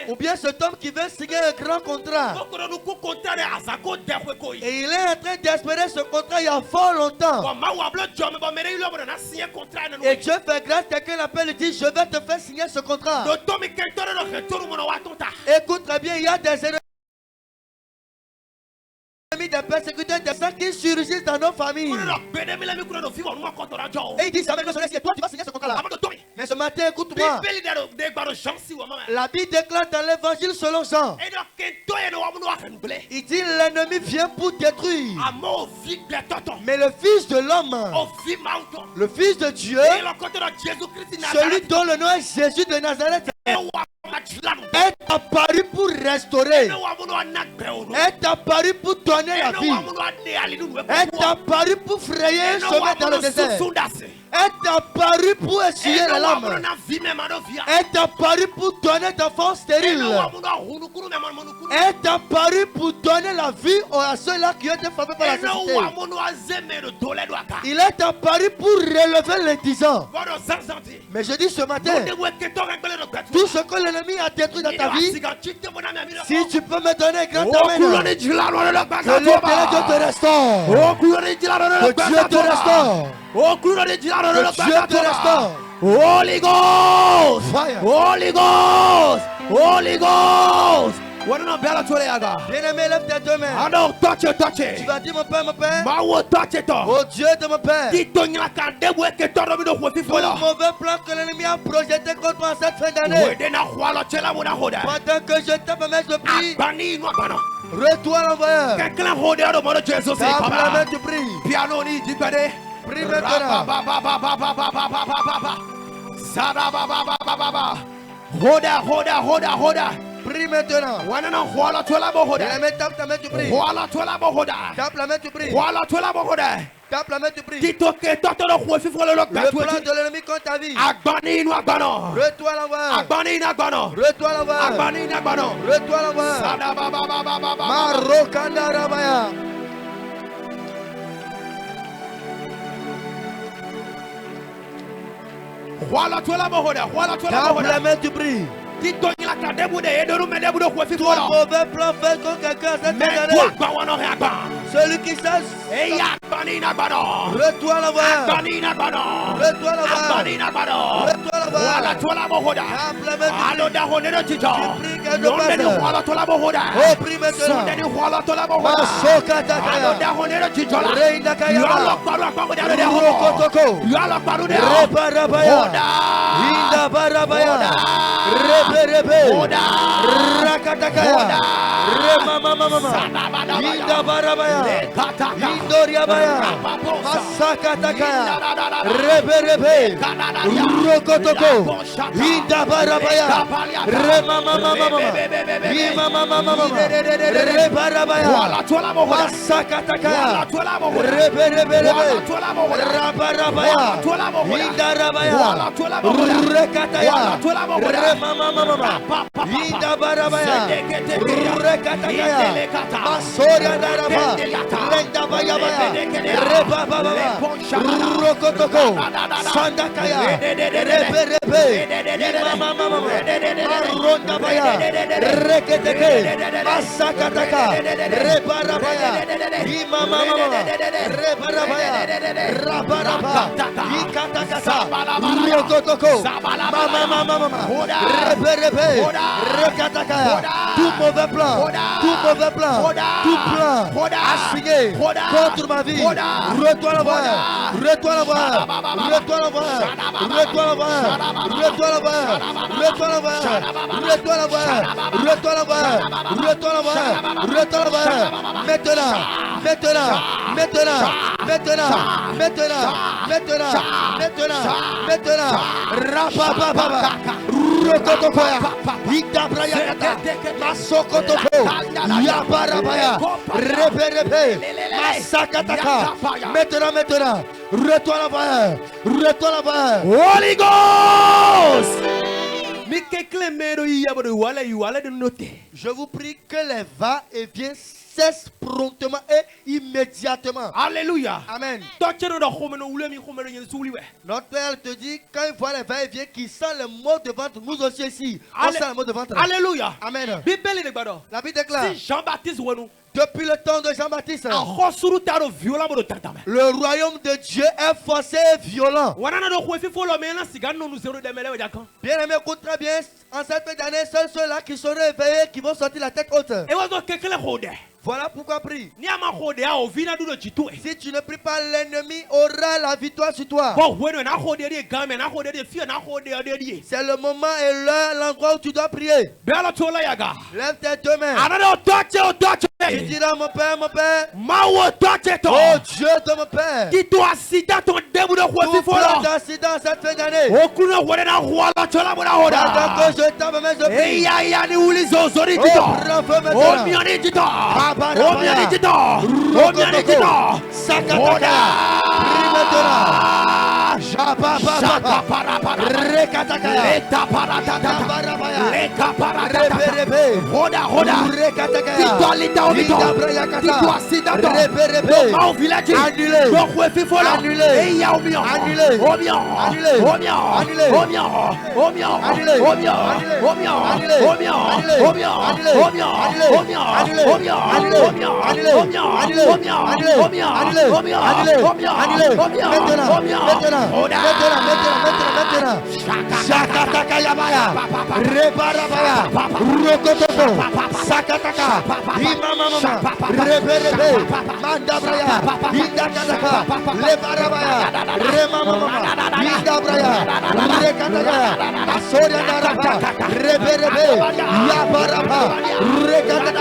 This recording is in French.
Ou bien cet homme qui veut signer un grand contrat. Et il est en train d'espérer ce contrat il y a fort longtemps. Et Dieu fait grâce, quelqu'un l'appelle et dit je vais te faire signer ce contrat. Écoute très bien, il y a des ennemis, des persécuteurs, des gens qui surgissent dans nos familles. Et ils disent avec le soleil, c'est toi tu vas signer ce contrat là. Mais ce matin, écoute-moi. La Bible déclare dans l'évangile selon Jean. Il dit l'ennemi vient pour détruire. Mais le Fils de l'homme, le Fils de Dieu, celui dont le nom est Jésus de Nazareth, est apparu pour restaurer, est apparu pour donner la vie, est apparu pour frayer un chemin dans le désert, est apparu pour essuyer les larmes, est apparu pour donner des forces stériles, est apparu pour donner la vie à ceux-là qui ont été frappés par la cécité. Il est apparu pour relever les 10 ans. Mais je dis ce matin, tout ce que l'ennemi a détruit dans ta vie, si tu peux me donner un grand amen, que l'éternel te restaure, que Dieu te restaure, que Dieu te restaure. Holy Ghost, Fire. Holy Ghost, Holy Ghost. Bien-aimé, lève tes deux mains. Touch Tu it. vas dire mon père, Touch it. oh Dieu de mon père, Tout mauvais plan que l'ennemi a projeté contre moi cette fin d'année, pendant que je tape ma main, je prie, retourne l'envoyeur. Tape la main, tu pries. Prie maintenant. Prie maintenant. Bien-aimé, tape ta main, tu pries. Tape la main, tu prie. Tape la main, tu prie. Le plan de l'ennemi contre ta vie. Retourne l'envoyeur. Retourne l'envoyeur. Retourne l'envoyeur. Marokanda Rabaya. Tape la main, tu pries. Tout mauvais plan fait contre quelqu'un cette année. Celui qui sache, retourne l'envoyeur. Retourne l'envoyeur. Retourne l'envoyeur. Tape la main, tu pries. Tu pries qu'elle ne passe. Oh, prie maintenant. Masoka Takaya. Reina Kayama. Rokotoko. Reparabaya. Inda Barabaya. Rebe. Rakatakaya. Remamamama. Inda Barabaya. Indoriabaya. Masakatakaya. Rebe. Rokotoko. Inda Barabaya. Remamamama. Imamamama. Rebarabaya. Masakatakaya. Rebe. Rabarabaya. Indarabaya. Rekataya. Remamamama. Indabarabaya. Rekataya. Masoria Daraba. Rendabayabaya. Rebababa. Rokotoko. Sandakaya. Rebe. Imamamama. Marondabaya. Reketeke. Masakataka. Rebarabaya. Imamamama. Rebarabaya. Rabaraba. Ikatakata. Rokotoko. Mama. Rebe. Rekatakaya. Tout mauvais plan. Tout plan assigné contre ma vie. Retourne l'envoyeur. Maintenant. Rapapapa. Rokotokoya. Itabrayakata. Masokotoko. Yabarabaya. Rebe. Masakataka. Maintenant. Retourne l'envoyeur. Holy Ghost. Je vous prie que les va-et-vient cesse promptement et immédiatement. Alléluia. Amen. Notre Père te dit, quand il voit les va-et-vient qui sent le mot de ventre, nous aussi ici, on sent le mot de ventre. Alléluia. Amen. La La Bible déclare, si Jean-Baptiste depuis le temps de Jean-Baptiste, le le royaume de Dieu est forcé et violent. Bien aimé, écoute très bien, en cette fin d'année, seuls ceux-là qui sont réveillés, qui vont sortir la tête haute. Voilà pourquoi prie. Si tu ne pries pas, l'ennemi aura la victoire sur toi. C'est le moment et l'heure, l'endroit où tu dois prier. Lève tes deux mains. Tu diras, mon Père, mon Père. Oh Dieu de mon Père. Tout plein d'accidents cette fin d'année. Pendant que je t'aime, mes amis. Oh, bravo maintenant. Sakataka. Prie maintenant. Rekataka. Sakataka Yabaya, Rebarabaya, Rokototo, Sakataka, Imamama, Reberebe, Mandabraya, Indakataka, Lebarabaya, Remamama, Indabraya, Rekataka, Asoria Daraba, Reberebe, Yabaraba, Rekataka.